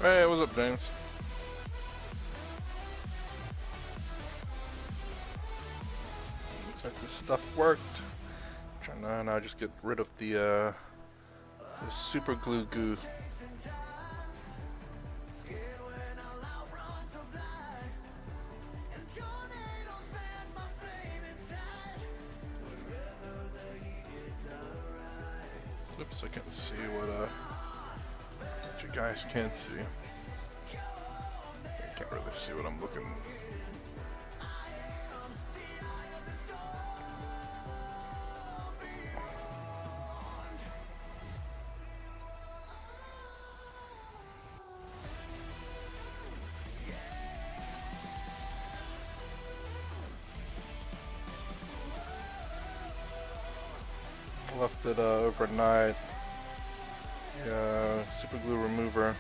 Hey, what's up, James? Looks like this stuff worked. Trying to now just get rid of the super glue goo. Oops, I can't see what you guys can't see. I can't really see what I'm looking. Left it overnight. Yeah, super glue remover.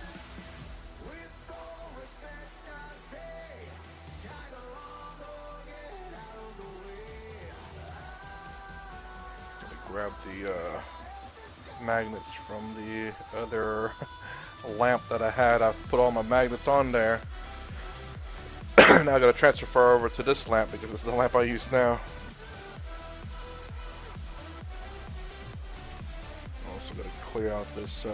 Gonna grab the magnets from the other lamp that I had. I've put all my magnets on there. Now I gotta transfer over to this lamp because it's the lamp I use now. Also gotta clear out this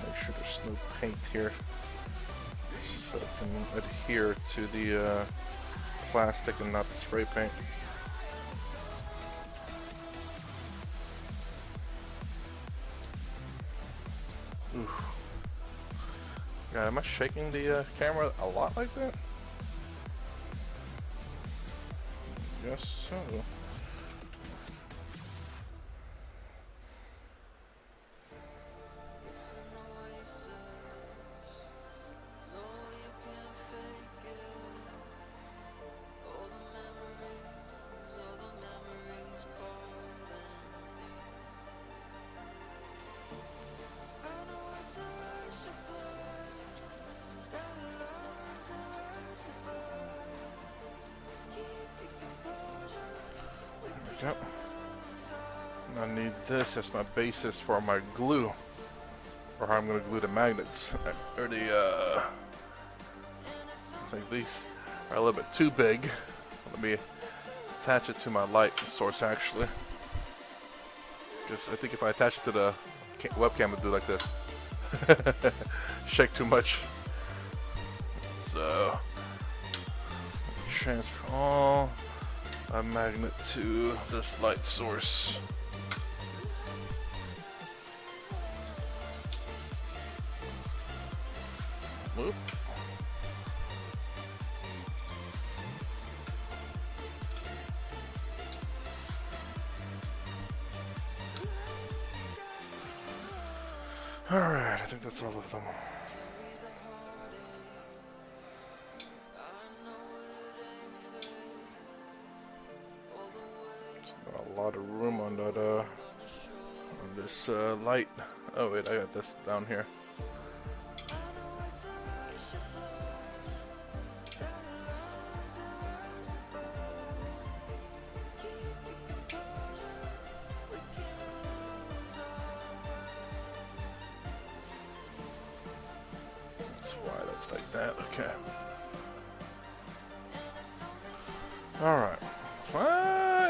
make sure there's no paint here so it can adhere to the plastic and not the spray paint. Ooh. God, am I shaking the camera a lot like that? Guess so. Yep. I need this as my basis for my glue, or how I'm going to glue the magnets. Or the I think these are a little bit too big. Let me attach it to my light source actually. Just I think if I attach it to the webcam, it'll do like this. Shake too much. So transfer all a magnet to this light source. Whoop. Alright, I think that's all of them. A lot of room on that on this light. Oh wait, I got this down here. That's why that's like that. Okay. All right.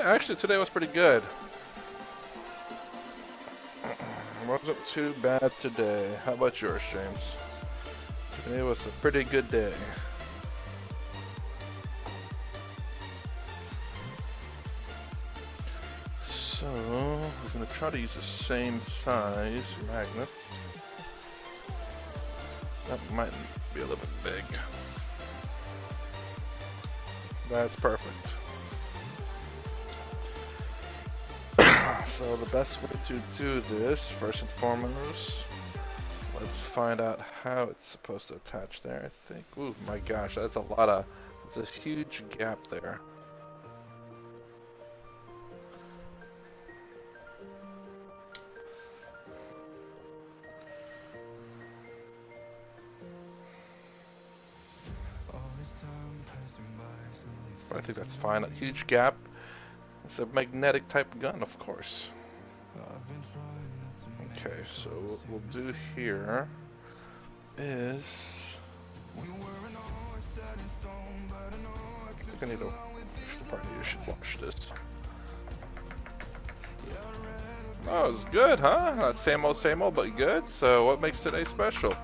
Actually, today was pretty good. Wasn't too bad today. How about yours, James? Today was a pretty good day. So, we're going to try to use the same size magnets. That might be a little bit big. That's perfect. So the best way to do this, first and foremost, let's find out how it's supposed to attach there, I think. Ooh, my gosh, that's a lot of, it's a huge gap there. But I think that's fine, a huge gap. It's a magnetic type gun, of course. Okay, so what we'll do here is I think I need to probably should watch this. Oh, it's good, huh? Not same old, but good. So what makes today special?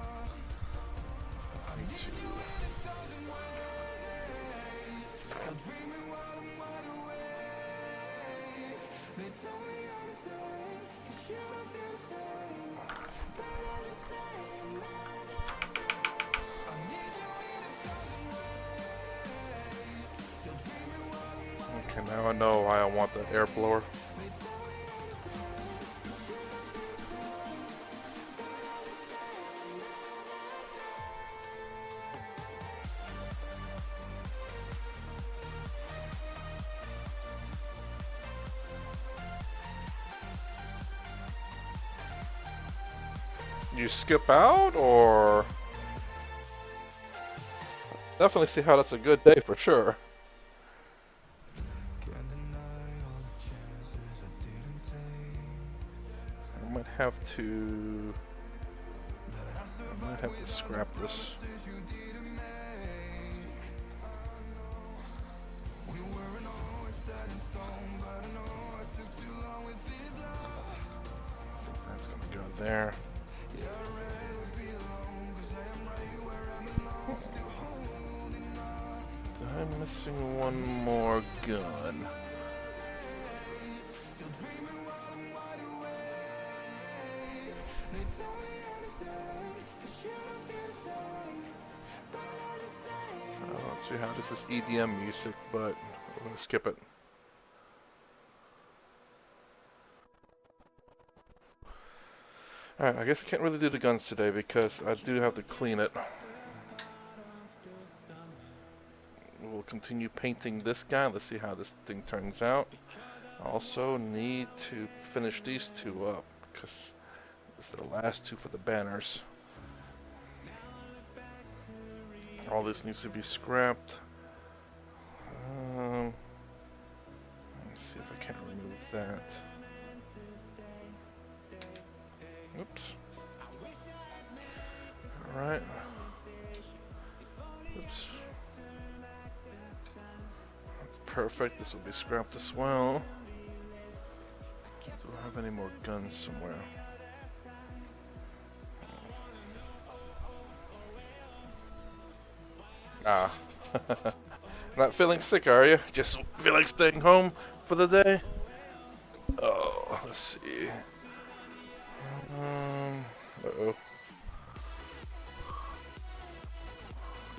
Okay, now I know why I want that air blower. You skip out, or definitely see how that's a good day for sure. I might have to scrap this. That's gonna go there. I'm missing one more gun. Let's see how this is EDM music, but we're gonna skip it. Alright, I guess I can't really do the guns today because I do have to clean it. We'll continue painting this guy. Let's see how this thing turns out. I also need to finish these two up because this are the last two for the banners. All this needs to be scrapped. Let's see if I can remove that. Oops. Alright. Oops. That's perfect. This will be scrapped as well. Do I have any more guns somewhere? Ah. Not feeling sick, are you? Just feel like staying home for the day? Oh, let's see. Uh-oh.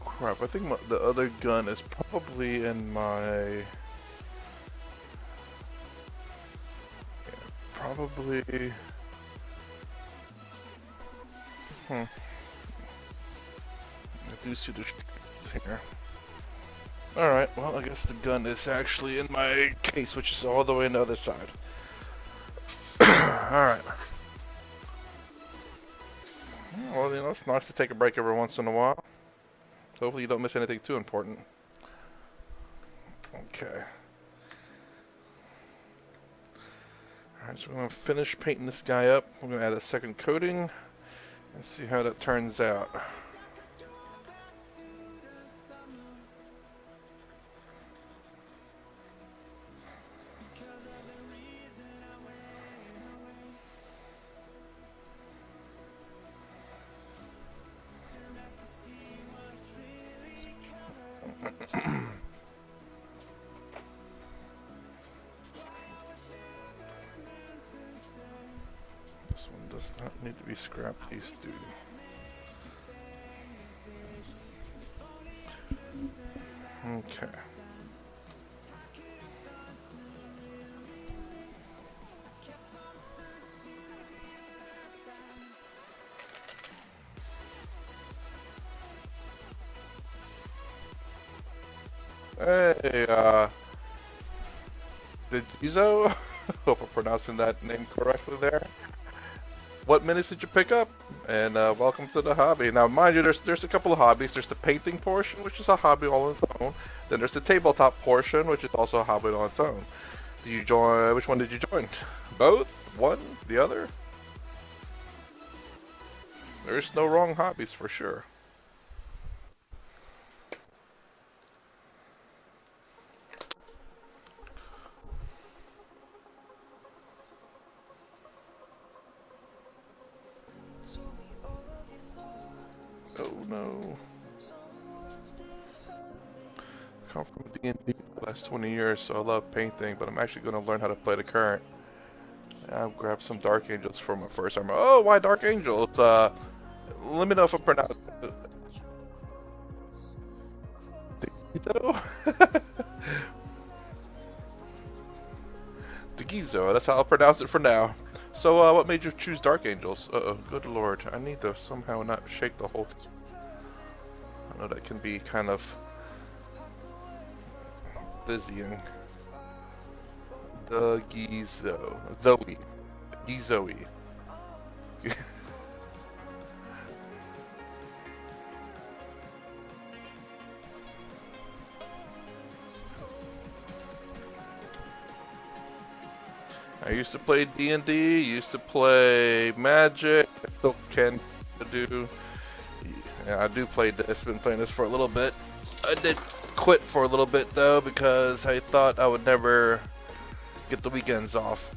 Crap, I think the other gun is probably in my... Yeah, probably... I do see the here. Alright, well, I guess the gun is actually in my case, which is all the way on the other side. Alright. Well, you know, it's nice to take a break every once in a while. Hopefully you don't miss anything too important. Okay. Alright, so we're going to finish painting this guy up. We're going to add a second coating and see how that turns out. This one does not need to be scrapped, these do. Okay. Hey, Digizo? Hope I'm pronouncing that name correctly there. What minutes did you pick up? And welcome to the hobby. Now, mind you, there's a couple of hobbies. There's the painting portion, which is a hobby all on its own. Then there's the tabletop portion, which is also a hobby on its own. Did you join? Which one did you join? Both? one, the other. There's no wrong hobbies for sure. Oh no. Come from D&D for the last 20 years, so I love painting, but I'm actually going to learn how to play the current. I'll grab some Dark Angels for my first armor. Oh, why Dark Angels? Let me know if I pronounce it. Gizo? The Gizo, that's how I'll pronounce it for now. So, what made you choose Dark Angels? Uh-oh, good lord. I need to somehow not shake the whole thing. I know that can be kind of dizzying. The Gizo. Zoe. Gizoe. I used to play D&D, used to play Magic, I still can do. Yeah, I do play this, been playing this for a little bit. I did quit for a little bit though because I thought I would never get the weekends off.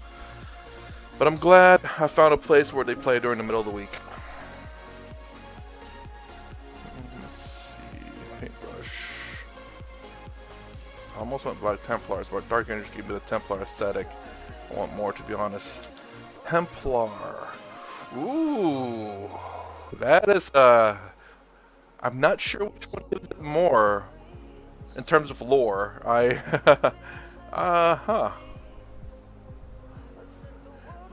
But I'm glad I found a place where they play during the middle of the week. Let's see, paintbrush. I almost went Black Templars, but Dark Angels gave me the Templar aesthetic. I want more, to be honest. Templar. Ooh, that is I'm not sure which one gives it more in terms of lore.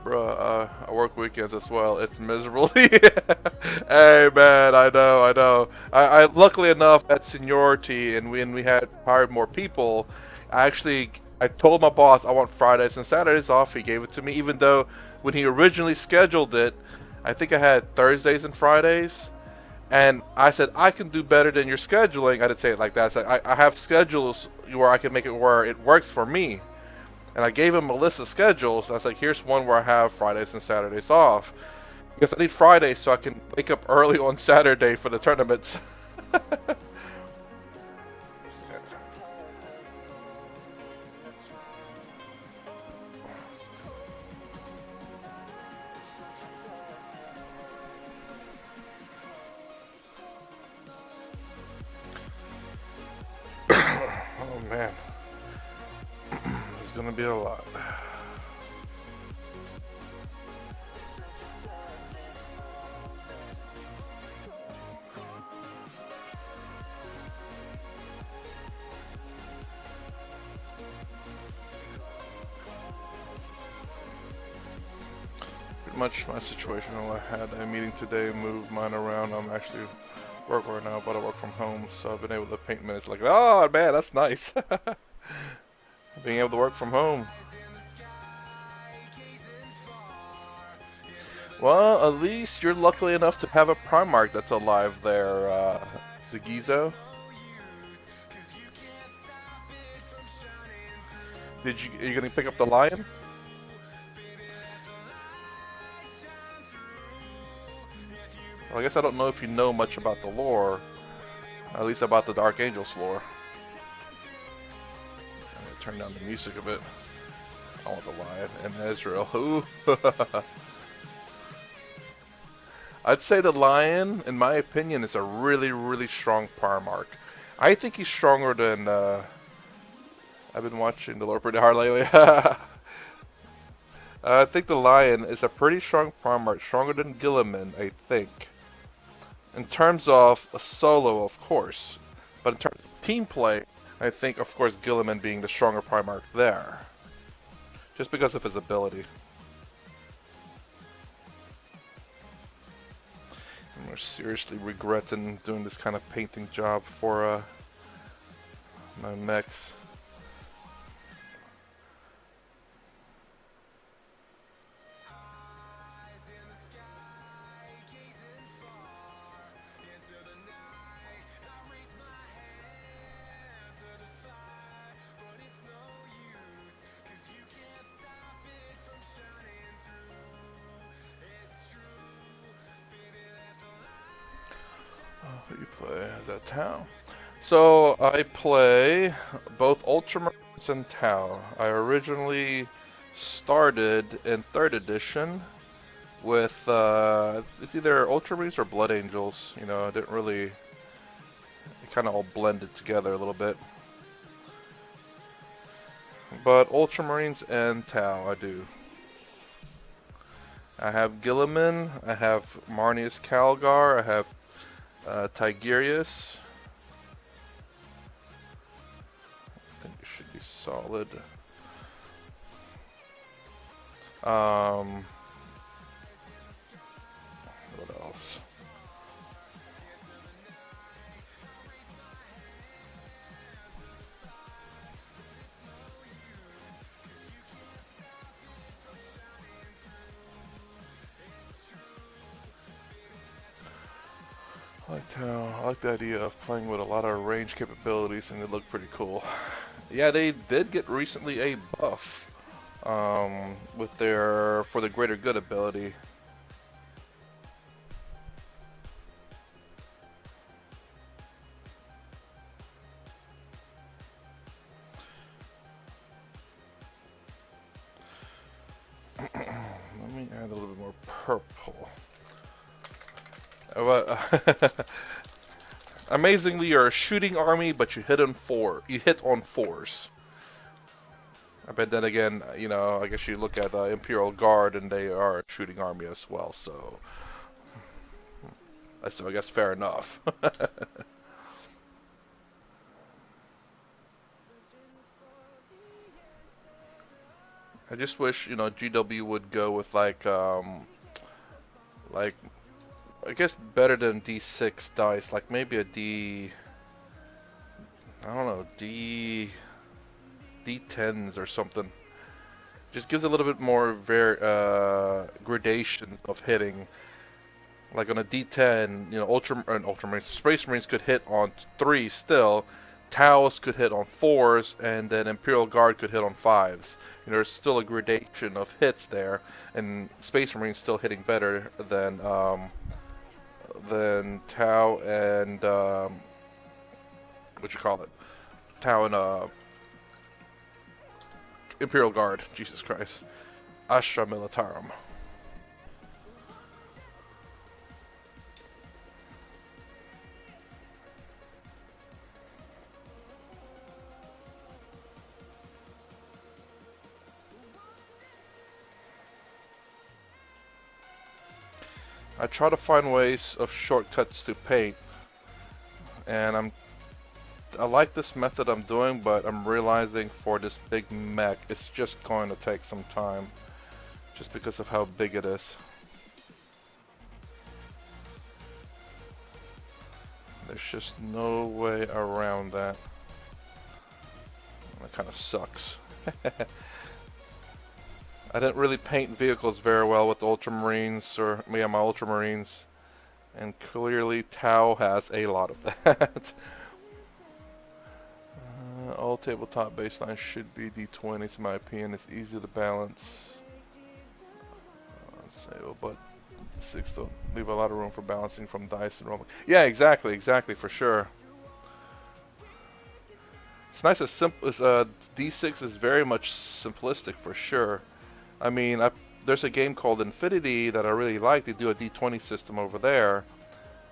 Bruh, I work weekends as well. It's miserable. Hey man, I know. I luckily enough at seniority and when we had hired more people, I told my boss I want Fridays and Saturdays off. He gave it to me, even though when he originally scheduled it, I think I had Thursdays and Fridays. And I said, I can do better than your scheduling. I didn't say it like that. I said, I have schedules where I can make it where it works for me. And I gave him a list of schedules. I was like, here's one where I have Fridays and Saturdays off. Because I need Fridays so I can wake up early on Saturday for the tournaments. Oh man. There's gonna be a lot. Pretty much my situation. I had a meeting today, moved mine around. I'm actually work right now, but I work from home, so I've been able to paint minutes. Like, oh man, that's nice. Being able to work from home. Well, at least you're lucky enough to have a Primarch that's alive there, the Gizo. Are you gonna pick up the lion? Well, I guess I don't know if you know much about the lore, at least about the Dark Angels lore. I'm gonna turn down the music a bit. I want the lion and Ezreal. Ooh. I'd say the lion, in my opinion, is a really, really strong Primarch. I think he's stronger than. I've been watching the lore pretty hard lately. I think the lion is a pretty strong Primarch, stronger than Gilliman, I think. In terms of a solo, of course, but in terms of team play, I think, of course, Gilliman being the stronger Primarch there, just because of his ability. I'm seriously regretting doing this kind of painting job for my mechs. play? Is that Tau? So I play both Ultramarines and Tau. I originally started in 3rd edition with it's either Ultramarines or Blood Angels. You know, I didn't really, it kind of all blended together a little bit. But Ultramarines and Tau, I do. I have Gilliman, I have Marnius Calgar, I have Tigerius. I think it should be solid. What else? I like the idea of playing with a lot of range capabilities, and they look pretty cool. Yeah, they did get recently a buff with their for the greater good ability. Let me add a little bit more purple. Amazingly, you're a shooting army, but you hit on 4s. I bet then again, you know, I guess you look at the Imperial Guard, and they are a shooting army as well. So I guess fair enough. I just wish, you know, GW would go with like I guess better than D6 dice, like maybe a I don't know, D10s or something. Just gives a little bit more gradation of hitting. Like on a D10, you know, Ultramarines, Space Marines could hit on 3s still, Taos could hit on 4s, and then Imperial Guard could hit on 5s. You know, there's still a gradation of hits there, and Space Marines still hitting better than Tau and what you call it? Tau and Imperial Guard. Jesus Christ, Astra Militarum. I try to find ways of shortcuts to paint, and I like this method I'm doing, but I'm realizing for this big mech, it's just going to take some time, just because of how big it is. There's just no way around that. That kind of sucks. I didn't really paint vehicles very well with the Ultramarines, or me and my Ultramarines, and clearly Tau has a lot of that. All tabletop baselines should be D20s in my opinion. It's easy to balance. But 6 don't leave a lot of room for balancing from dice and rolling. Yeah, exactly, for sure. It's nice as simple as D6 is very much simplistic for sure. I mean, there's a game called Infinity that I really like. They do a D20 system over there,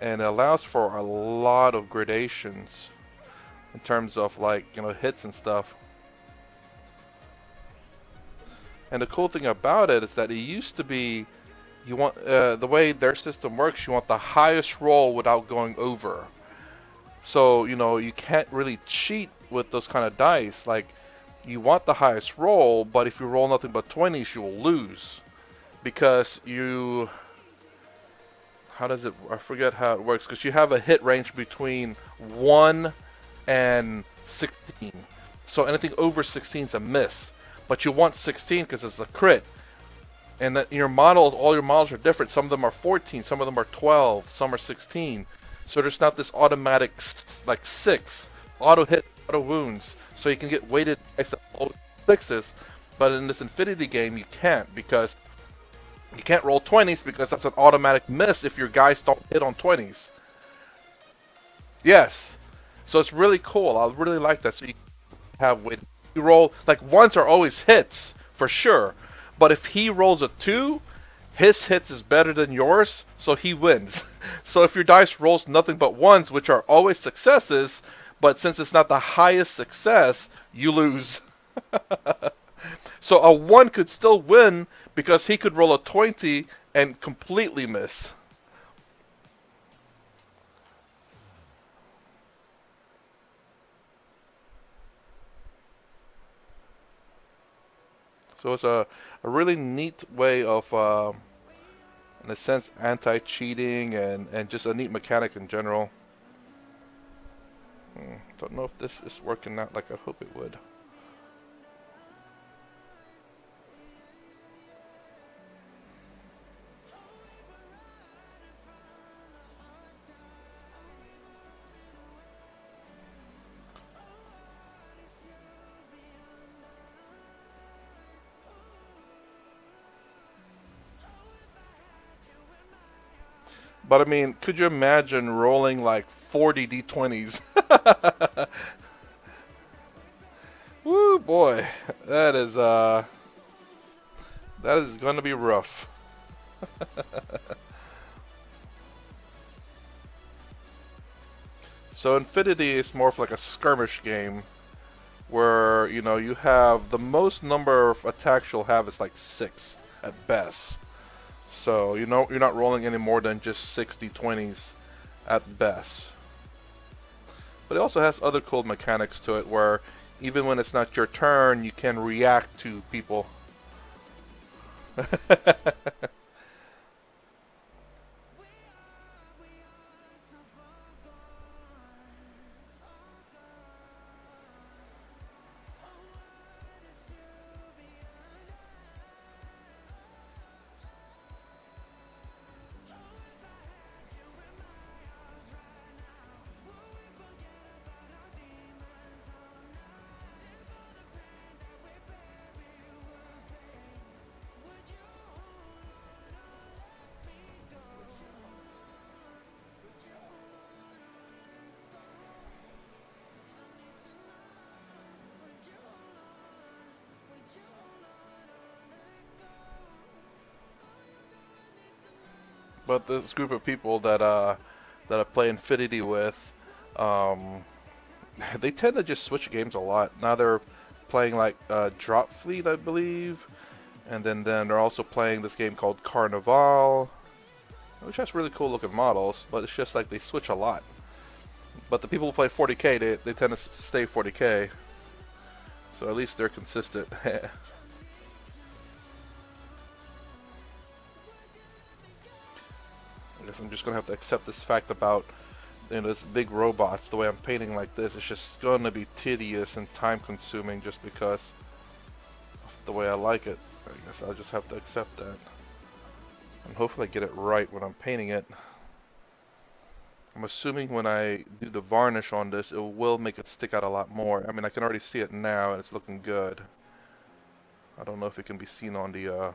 and it allows for a lot of gradations in terms of, like, you know, hits and stuff. And the cool thing about it is that it used to be, you want the way their system works, you want the highest roll without going over. So, you know, you can't really cheat with those kind of dice. Like, you want the highest roll, but if you roll nothing but 20s, you will lose. Because you... How does it... I forget how it works. Because you have a hit range between 1 and 16. So anything over 16 is a miss. But you want 16 because it's a crit. And that your models, all your models are different. Some of them are 14, some of them are 12, some are 16. So there's not this automatic, like, 6. Auto hit, auto wounds. So you can get weighted dice all 6s, but in this Infinity game you can't, because you can't roll 20s because that's an automatic miss if your guys don't hit on 20s. Yes. So it's really cool. I really like that. So you have with you roll like ones are always hits for sure, but if he rolls a two, his hits is better than yours, so he wins. So if your dice rolls nothing but ones, which are always successes, but since it's not the highest success, you lose. So a one could still win because he could roll a 20 and completely miss. So it's a really neat way of, in a sense, anti-cheating and just a neat mechanic in general. Don't know if this is working out like I hope it would. But I mean, could you imagine rolling like 40 d20s? Woo boy, that is going to be rough. So Infinity is more of like a skirmish game where you have the most number of attacks you'll have is like 6 at best. So you're not rolling any more than just 60 20s at best. But it also has other cool mechanics to it where even when it's not your turn, you can react to people. But this group of people that I play Infinity with, um, they tend to just switch games a lot. Now they're playing like Drop Fleet, I believe, and then they're also playing this game called Carnival, which has really cool looking models, but it's just like they switch a lot. But the people who play 40k, they tend to stay 40k, so at least they're consistent. I guess I'm just gonna have to accept this fact about this big robots. The way I'm painting like this, it's just gonna be tedious and time consuming just because of the way I like it. I guess I'll just have to accept that. And hopefully I get it right when I'm painting it. I'm assuming when I do the varnish on this, it will make it stick out a lot more. I mean, I can already see it now and it's looking good. I don't know if it can be seen on the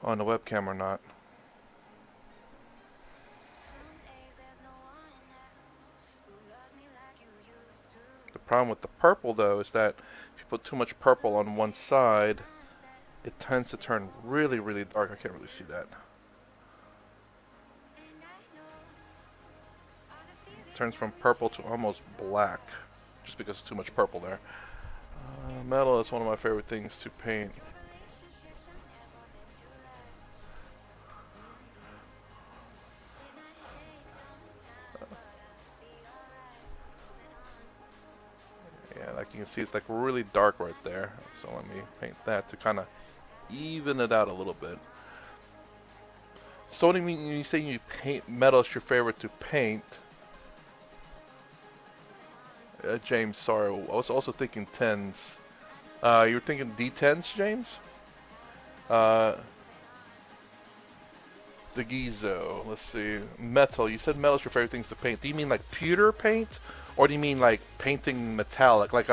webcam or not. The problem with the purple though is that if you put too much purple on one side, it tends to turn really, really dark. I can't really see that. It turns from purple to almost black, just because it's too much purple there. Metal is one of my favorite things to paint. Yeah, like you can see, it's like really dark right there. So let me paint that to kind of even it out a little bit. So when you say you paint metal is your favorite to paint, James, sorry, I was also thinking 10s. You were thinking D10s, James? The Gizo. Let's see. Metal. You said metal is your favorite things to paint. Do you mean like pewter paint, or do you mean like painting metallic, like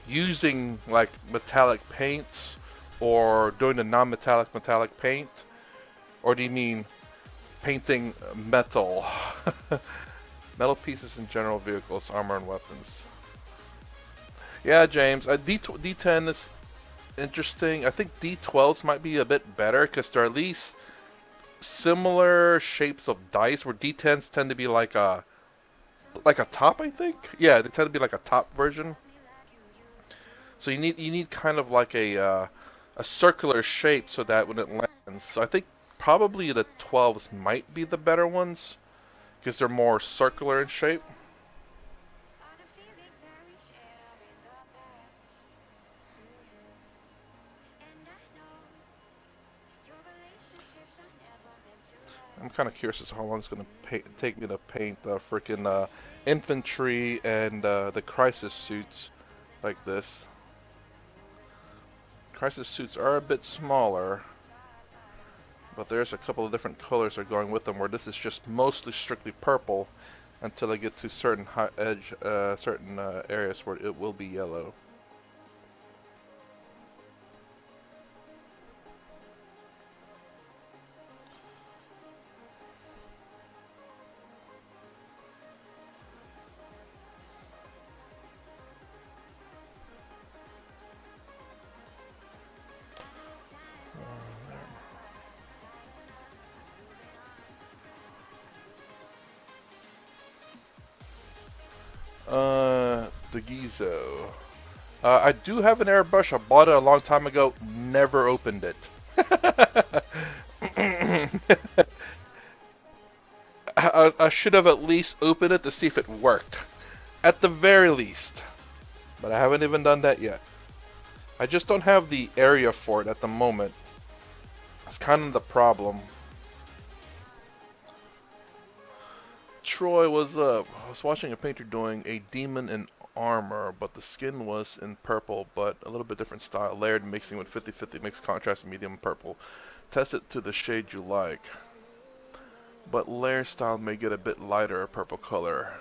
using like metallic paints, or doing the non-metallic metallic paint, or do you mean painting metal. Metal pieces in general vehicles, armor, and weapons. Yeah, James. D10 is interesting. I think D12s might be a bit better because they're at least similar shapes of dice, where D10s tend to be like a top, I think. Yeah, they tend to be like a top version. So you need kind of like a circular shape so that when it lands. So I think probably the 12s might be the better ones because they're more circular in shape. I'm kind of curious as to how long it's going to take me to paint the freaking infantry and the crisis suits like this. Crisis suits are a bit smaller, but there's a couple of different colors that are going with them, where this is just mostly strictly purple until I get to certain certain areas where it will be yellow. The Gizo. I do have an airbrush. I bought it a long time ago. Never opened it. I should have at least opened it to see if it worked. At the very least. But I haven't even done that yet. I just don't have the area for it at the moment. It's kind of the problem. Troy, was up? I was watching a painter doing a demon in armor, but the skin was in purple, but a little bit different style. Layered mixing with 50-50 mixed contrast medium purple. Test it to the shade you like. But layer style may get a bit lighter purple color.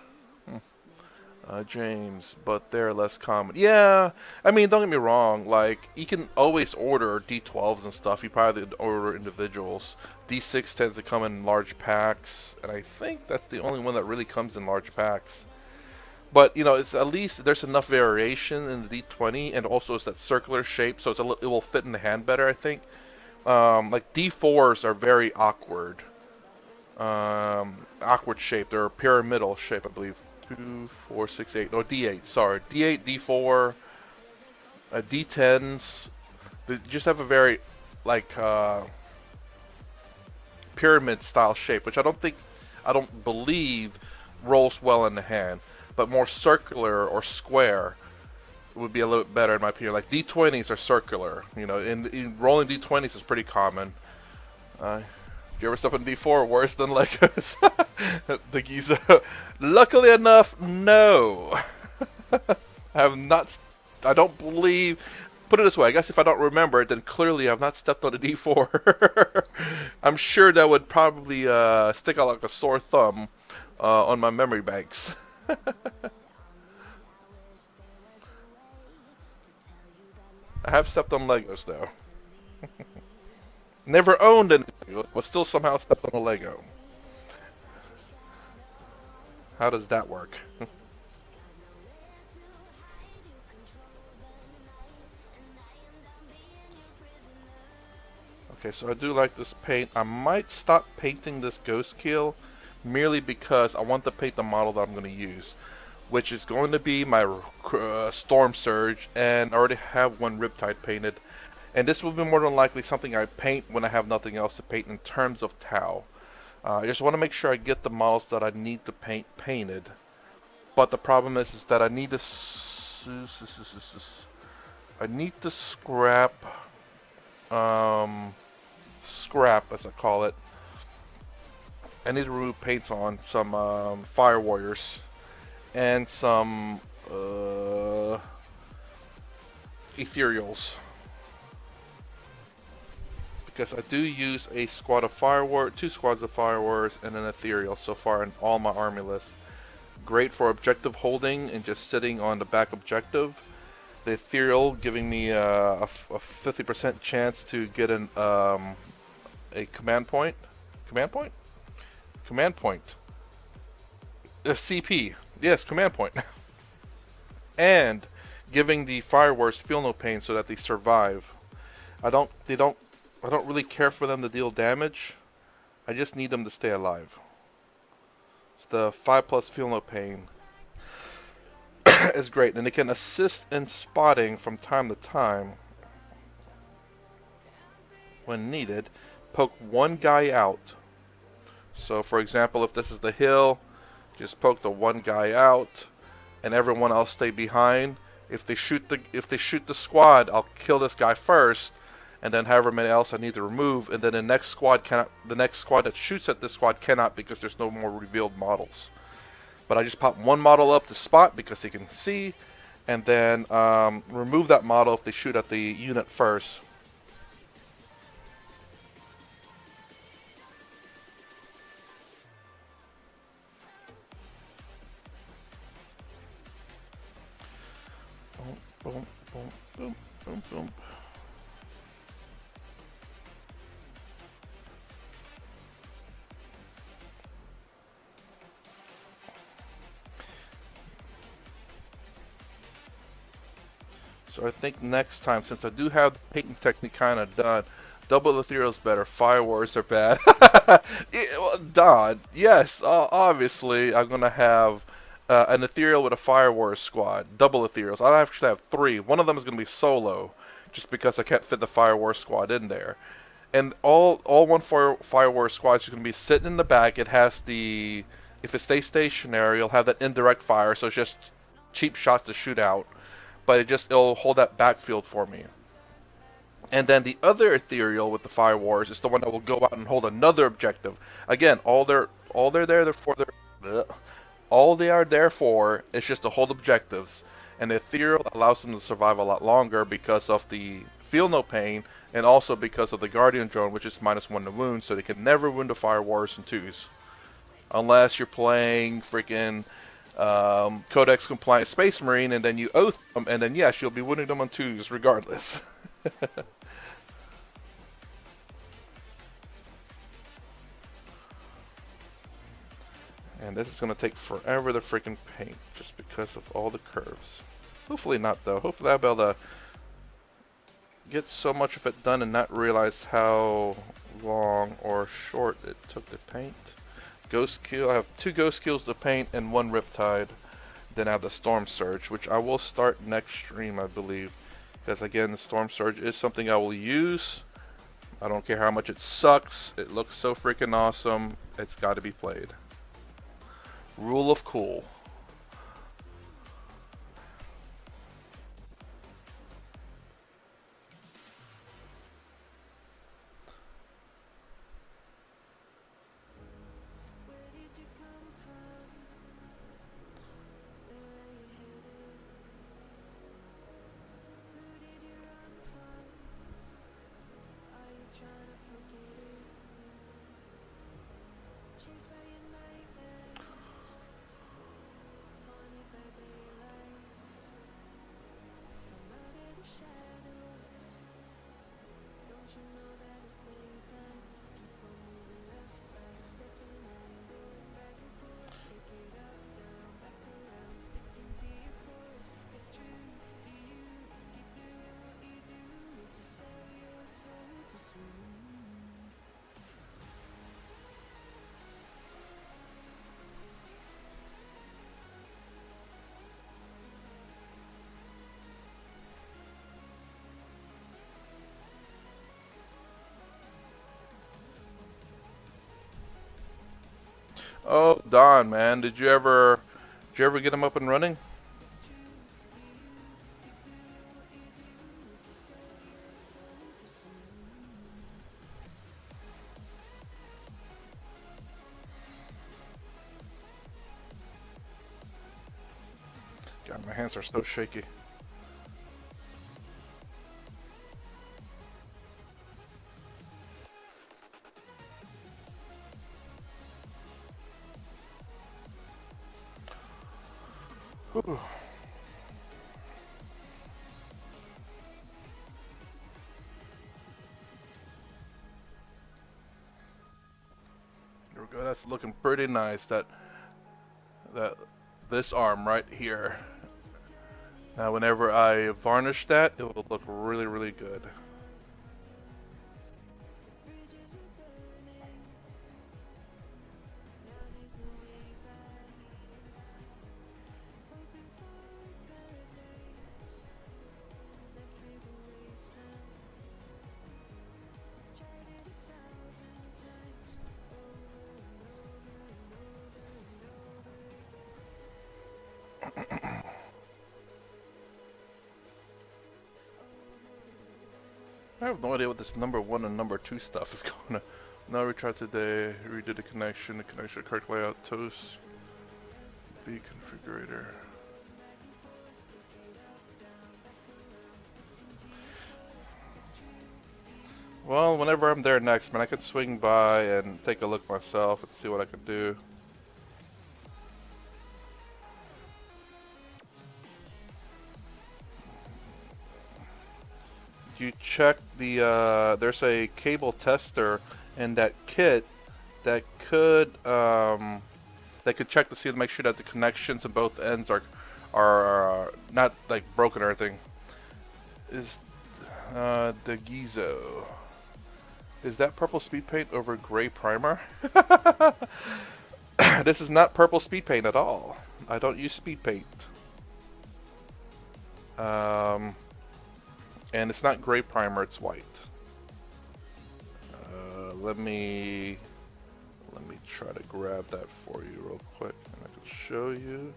James, but they're less common. Yeah, I mean, don't get me wrong. Like, you can always order D12s and stuff. You probably order individuals. D6 tends to come in large packs, and I think that's the only one that really comes in large packs. But you know, it's at least there's enough variation in the D20, and also it's that circular shape, so it will fit in the hand better, I think. Like D4s are very awkward. Awkward shape. They're pyramidal shape, I believe. 2, 4, 6, 8. No, D8. Sorry, D8, D4, D10s. They just have a very like pyramid style shape, which I don't believe rolls well in the hand. But more circular or square would be a little bit better in my opinion. Like D20s are circular. You know, in rolling D20s is pretty common. Do you ever step on D4 worse than Legos? The Giza. Luckily enough, no. I have not. I don't believe. Put it this way, I guess if I don't remember it, then clearly I've not stepped on a D4. I'm sure that would probably stick out like a sore thumb on my memory banks. I have stepped on Legos though. Never owned any Lego, but still somehow stepped on a Lego. How does that work? Okay, so I do like this paint. I might stop painting this Ghost Kill merely because I want to paint the model that I'm going to use, which is going to be my Storm Surge, and I already have one Riptide painted. And this will be more than likely something I paint when I have nothing else to paint in terms of Tau. I just want to make sure I get the models that I need to paint painted. But the problem is that I need to scrap scrap as I call it. I need to remove paints on some Fire Warriors and some Ethereals. Because I do use a squad of two squads of Fire Warriors and an Ethereal so far in all my army lists. Great for objective holding and just sitting on the back objective. The Ethereal giving me a 50% chance to get a command point. Command point? Command point. CP. Yes, command point. And giving the fireworks feel no pain so that they survive. I don't really care for them to deal damage. I just need them to stay alive. It's the 5+ feel no pain is great, and they can assist in spotting from time to time when needed. Poke one guy out. So for example, if this is the hill, just poke the one guy out and everyone else stay behind. If they shoot the squad, I'll kill this guy first, and then however many else I need to remove, and then the next squad that shoots at this squad cannot, because there's no more revealed models. But I just pop one model up to spot because they can see, and then remove that model if they shoot at the unit first. Boom, boom, boom, boom, boom. So I think next time, since I do have the painting technique kind of done, double ethereal is better. Firewars are bad. Well, Don, yes, obviously I'm gonna have an ethereal with a firewars squad, double ethereals. I actually have 3. One of them is gonna be solo, just because I can't fit the firewars squad in there. And all one firewars squad is gonna be sitting in the back. It has the, if it stays stationary, you'll have that indirect fire, so it's just cheap shots to shoot out. But it'll hold that backfield for me. And then the other ethereal with the fire wars is the one that will go out and hold another objective. Again, all they are there for is just to hold objectives. And the ethereal allows them to survive a lot longer because of the feel no pain, and also because of the guardian drone, which is -1 to wound, so they can never wound the fire wars in 2s. Unless you're playing freaking Codex compliant Space Marine, and then you oath them, and then yes, you'll be winning them on 2s regardless. And this is going to take forever to freaking paint, just because of all the curves. Hopefully not, though. Hopefully I'll be able to get so much of it done and not realize how long or short it took to paint. Ghost Kill, I have 2 Ghost Kills to paint and 1 Riptide. Then I have the Storm Surge, which I will start next stream, I believe. Because again, the Storm Surge is something I will use. I don't care how much it sucks. It looks so freaking awesome. It's got to be played. Rule of cool. Oh, Don, man, did you ever get him up and running? God, my hands are so shaky. Whew. There we go. That's looking pretty nice. That this arm right here. Now, whenever I varnish that, it will look really, really good. I have no idea what this number 1 and number 2 stuff is going to. Now we tried today, redid the connection correct layout, toast, B configurator. Well, whenever I'm there next, man, I could swing by and take a look myself and see what I could do. You check the, there's a cable tester in that kit that could check to see to make sure that the connections on both ends are not like broken or anything. Is the Gizo. Is that purple speed paint over gray primer? This is not purple speed paint at all. I don't use speed paint. And it's not gray primer, it's white. Let me try to grab that for you real quick, and I can show you.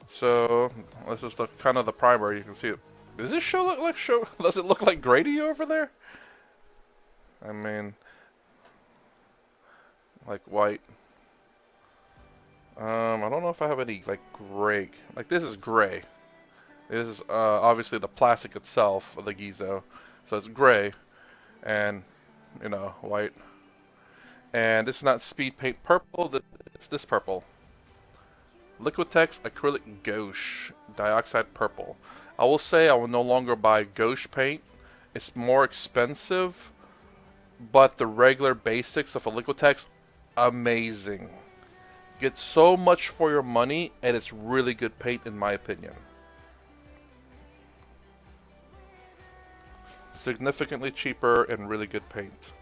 So this is the kind of the primer. You can see it. Does this look like Does it look like gray to you over there? I mean, like white. I don't know if I have any like gray. Like this is gray. This is obviously the plastic itself of the Gizo, so it's gray, and you know, white. And it's not speed paint purple. It's this purple. Liquitex acrylic gouache dioxide purple. I will say I will no longer buy gouache paint. It's more expensive, but the regular basics of a Liquitex, amazing. Get so much for your money, and it's really good paint in my opinion. Significantly cheaper and really good paint.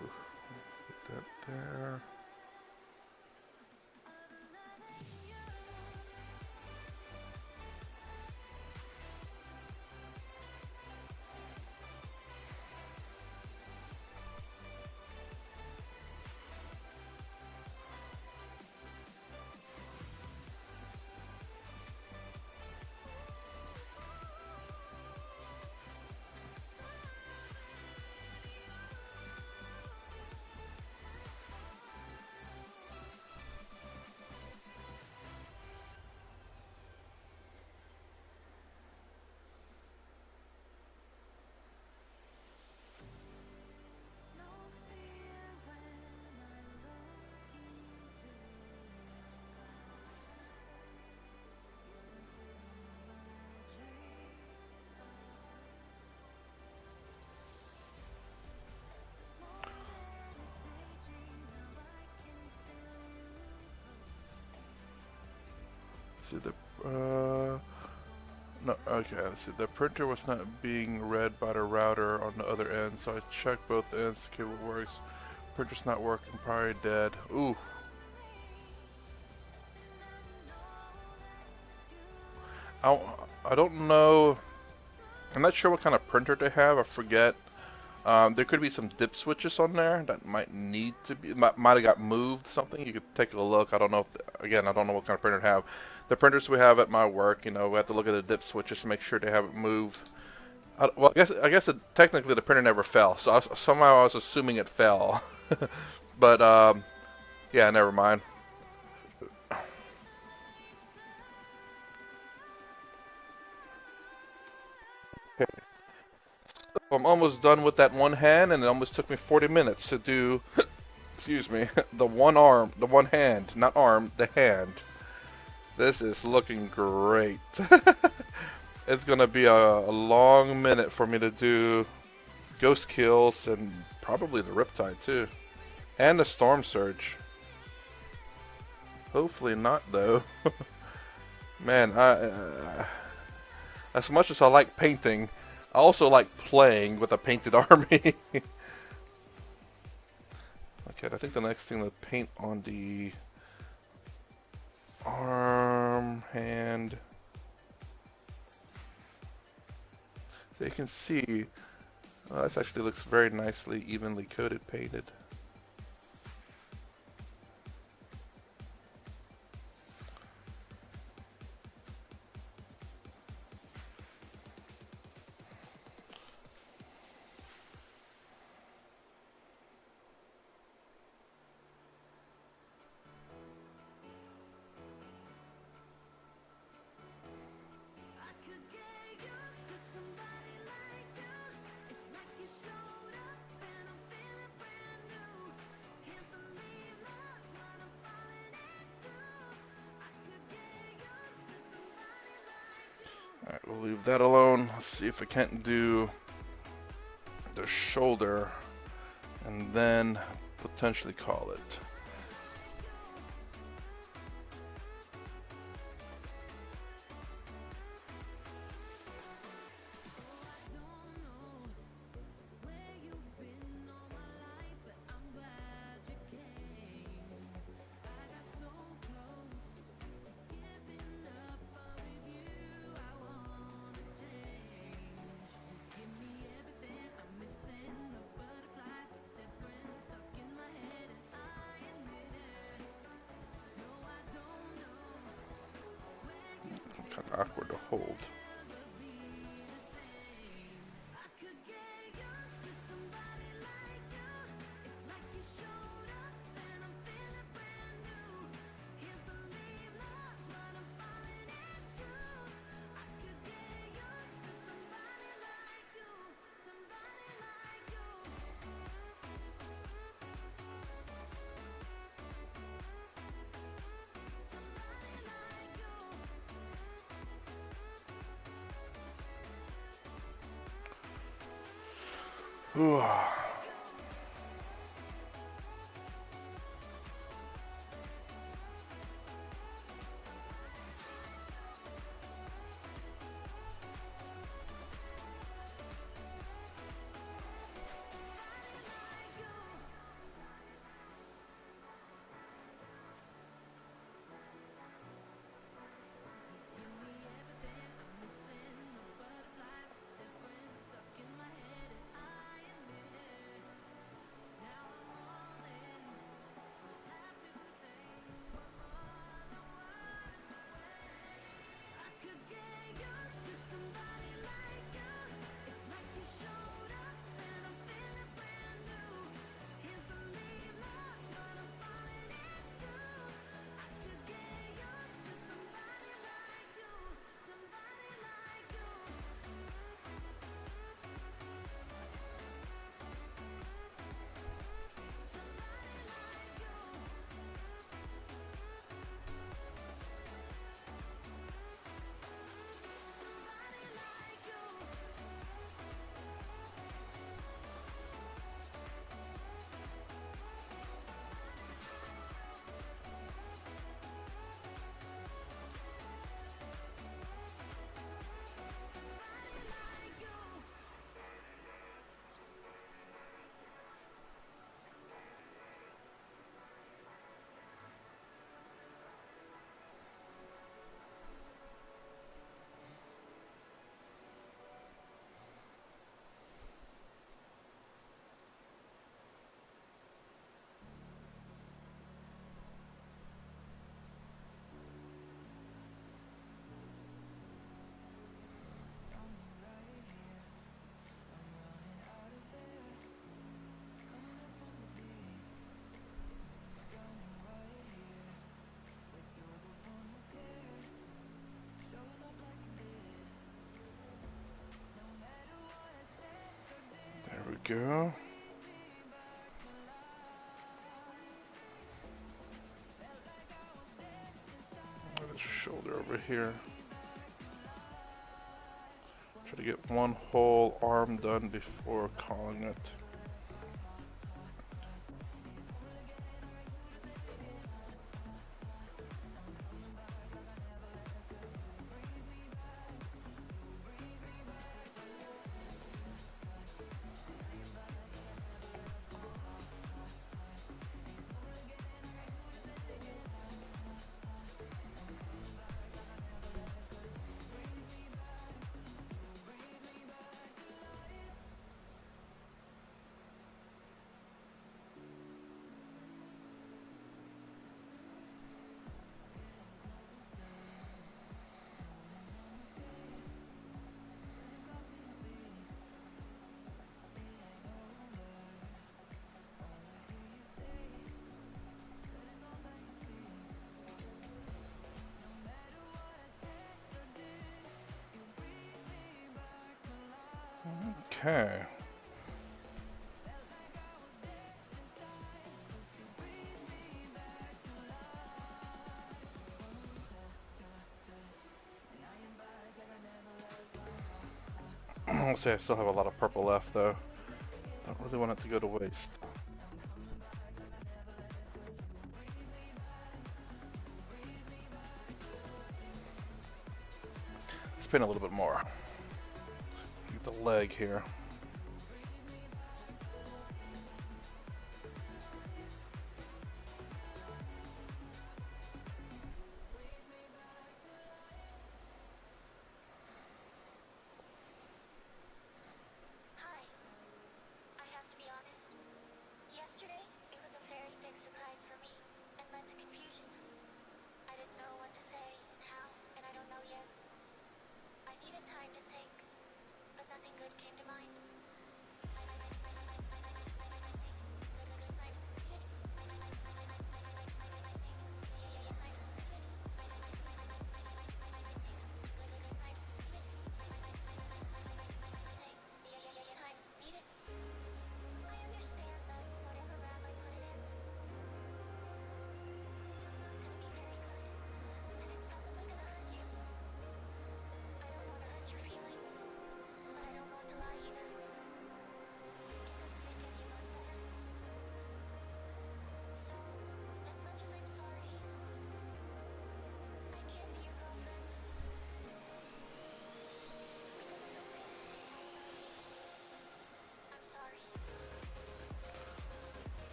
Put that there. See the no, okay, let's see. The printer was not being read by the router on the other end, so I checked both ends. The cable works. Printer's not working, probably dead. Ooh. I don't know. I'm not sure what kind of printer they have. I forget. There could be some dip switches on there that might need to be, might have got moved, something. You could take a look. I don't know if, again, I don't know what kind of printer they have. The printers we have at my work, you know, we have to look at the dip switches to make sure they haven't moved. Well, I guess technically the printer never fell, so somehow I was assuming it fell. But, yeah, never mind. I'm almost done with that one hand, and it almost took me 40 minutes to do, excuse me, the one arm, the one hand, not arm, the hand. This is looking great. It's gonna be a long minute for me to do ghost kills and probably the Riptide too. And the Storm Surge. Hopefully not though. Man, as much as I like painting, I also like playing with a painted army. Okay, I think the next thing to paint on the arm, hand. So you can see, this actually looks very nicely evenly coated painted. Alright, we'll leave that alone. Let's see if I can't do the shoulder and then potentially call it. Kind of awkward to hold. Ooh. go. His shoulder over here. Try to get one whole arm done before calling it. Okay. I'll say I still have a lot of purple left though. Don't really want it to go to waste. Spin a little bit more. Get the leg here.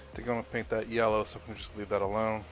I think I'm gonna paint that yellow, so I can just leave that alone.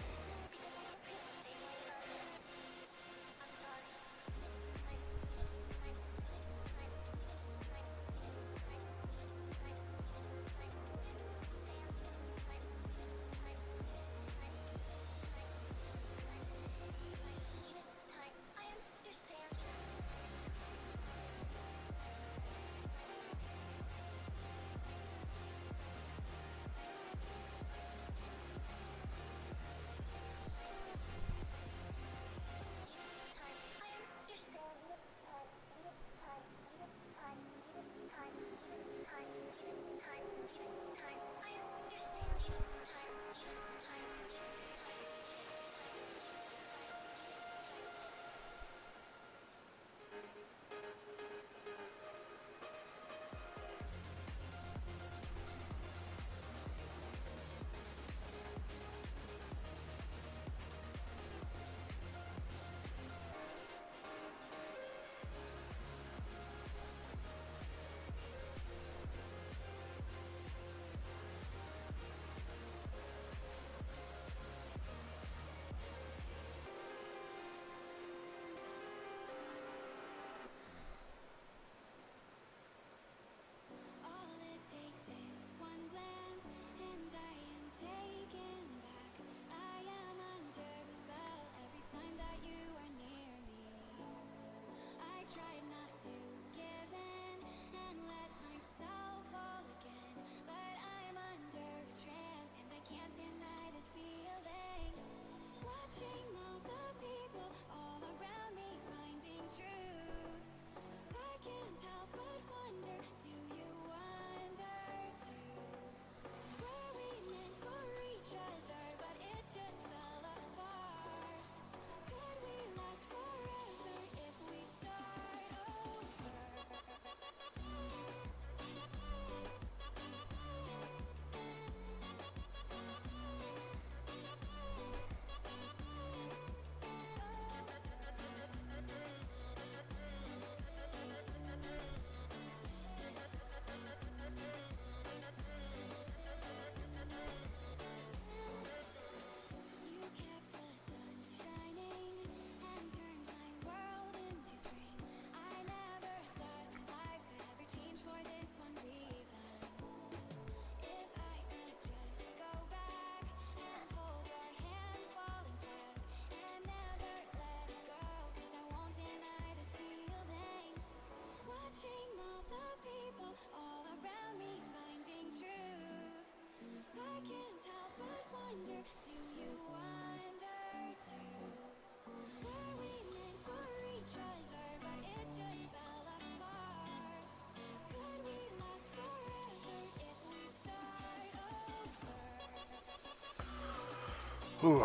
Whew.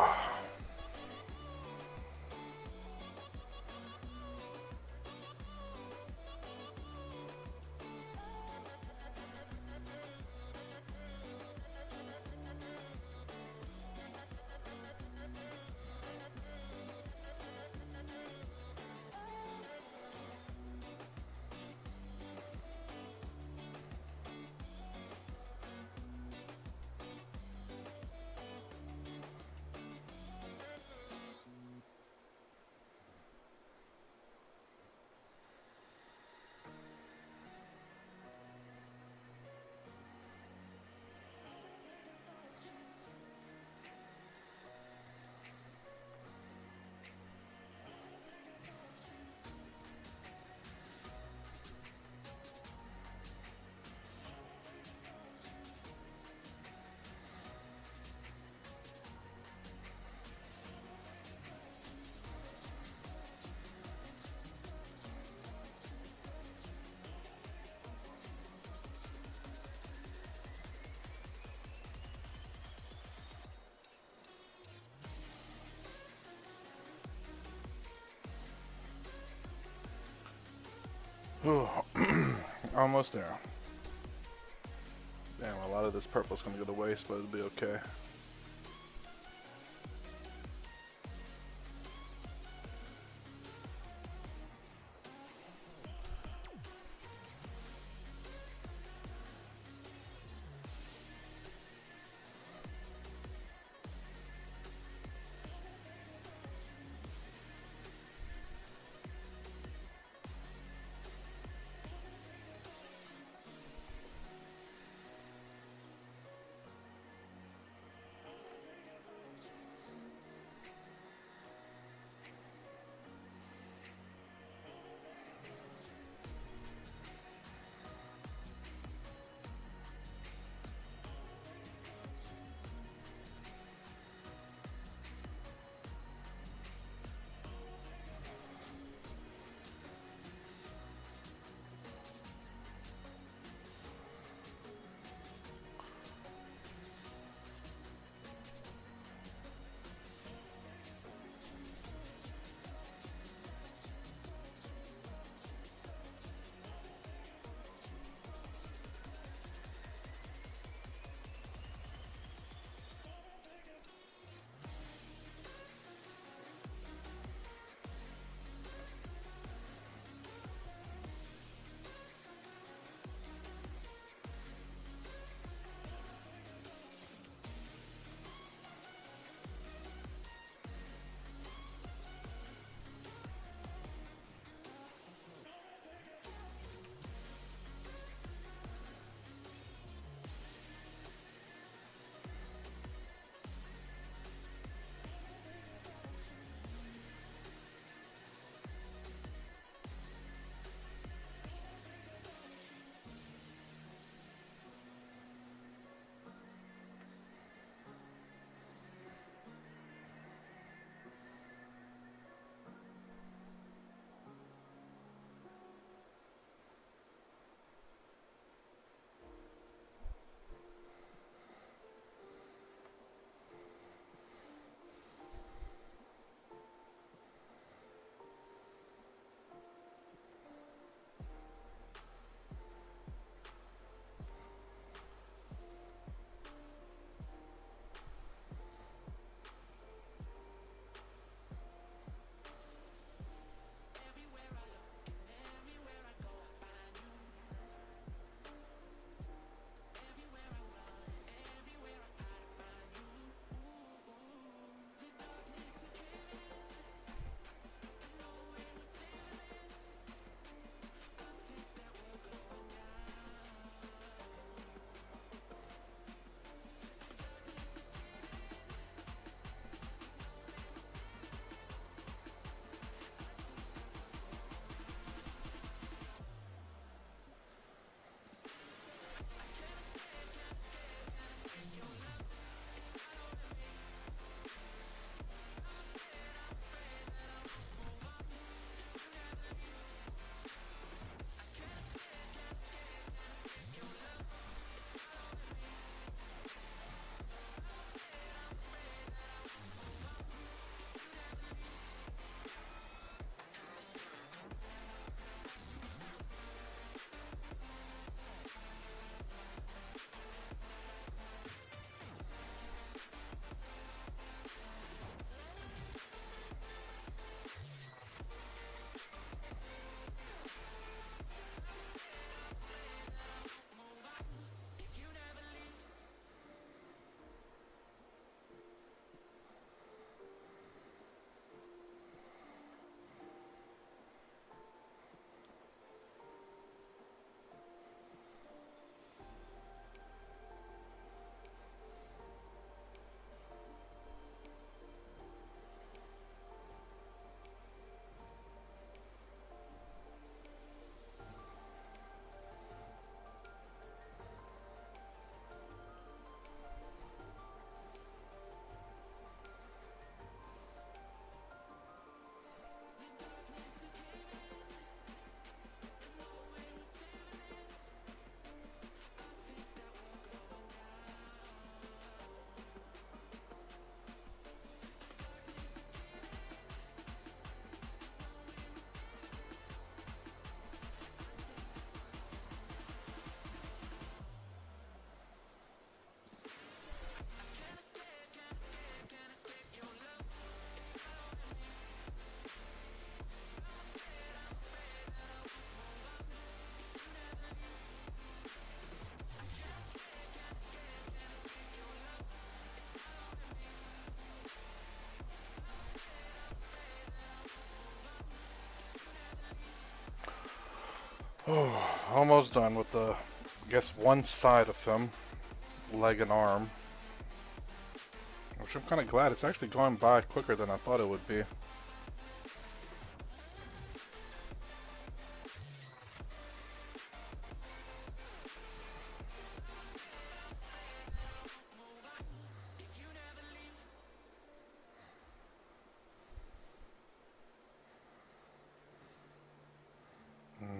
Whew. Almost there. Damn, a lot of this purple's gonna go to waste, but it'll be okay. Oh, almost done with the, I guess, one side of him, leg and arm. Which I'm kind of glad. It's actually going by quicker than I thought it would be.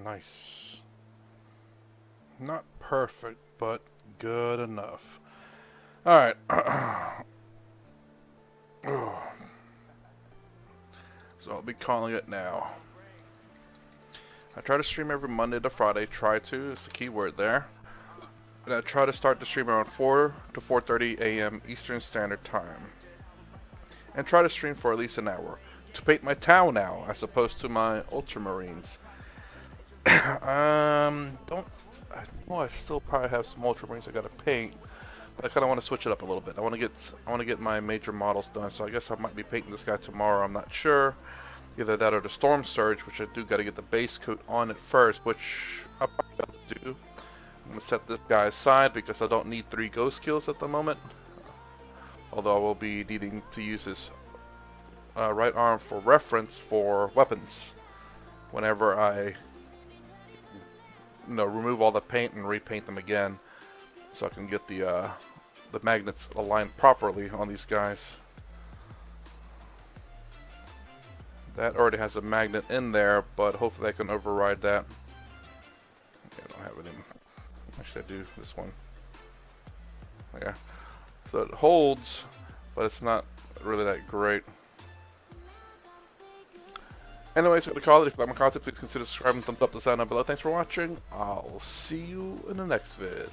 Nice. Not perfect, but good enough. Alright. So I'll be calling it now. I try to stream every Monday to Friday. Try to is the key word there. And I try to start the stream around 4 to 4:30 a.m. Eastern Standard Time. And try to stream for at least an hour. To paint my town now, as opposed to my Ultramarines. I still probably have some Ultramarines I gotta paint. But I kind of want to switch it up a little bit. I want to get my major models done. So I guess I might be painting this guy tomorrow. I'm not sure. Either that or the Storm Surge, which I do got to get the base coat on it first, which I'll probably do. I'm gonna set this guy aside because I don't need 3 ghost kills at the moment. Although I will be needing to use his right arm for reference for weapons whenever I remove all the paint and repaint them again, so I can get the magnets aligned properly on these guys. That already has a magnet in there, but hopefully I can override that. I don't have it in. Actually, I do this one. Yeah. So it holds, but it's not really that great. Anyways, I'm going to call it. If you like my content, please consider subscribing, thumbs up, the sign down below. Thanks for watching. I'll see you in the next vid.